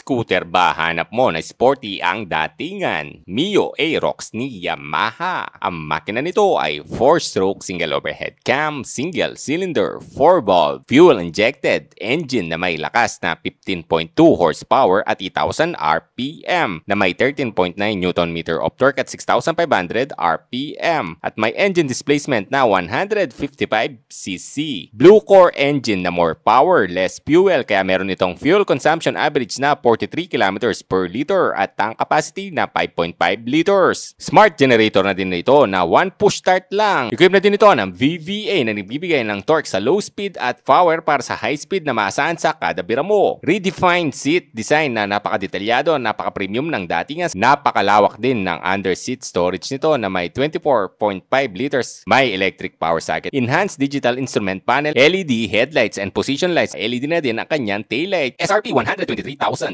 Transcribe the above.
scooter ba hanap mo na sporty ang datingan? Mio Aerox ni Yamaha. Ang makina nito ay 4-stroke single overhead cam, single cylinder, 4-valve, fuel-injected engine na may lakas na 15.2 horsepower at 8,000 RPM na may 13.9 Nm of torque at 6,500 RPM at may engine displacement na 155cc. Blue core engine na more power, less fuel kaya meron itong fuel consumption average na 43 kilometers per liter at tank capacity na 5.5 liters. Smart generator na din ito na 1 push start lang. Equipped na din ito ng VVA na nagbibigay ng torque sa low speed at power para sa high speed na maasahan sa kada bira mo. Redefined seat design na napakadetalyado, napaka-premium ng datingan. Napakalawak din ng under seat storage nito na may 24.5 liters. May electric power socket, enhanced digital instrument panel, LED headlights and position lights. LED na din ang kanyang taillight. SRP 123,000.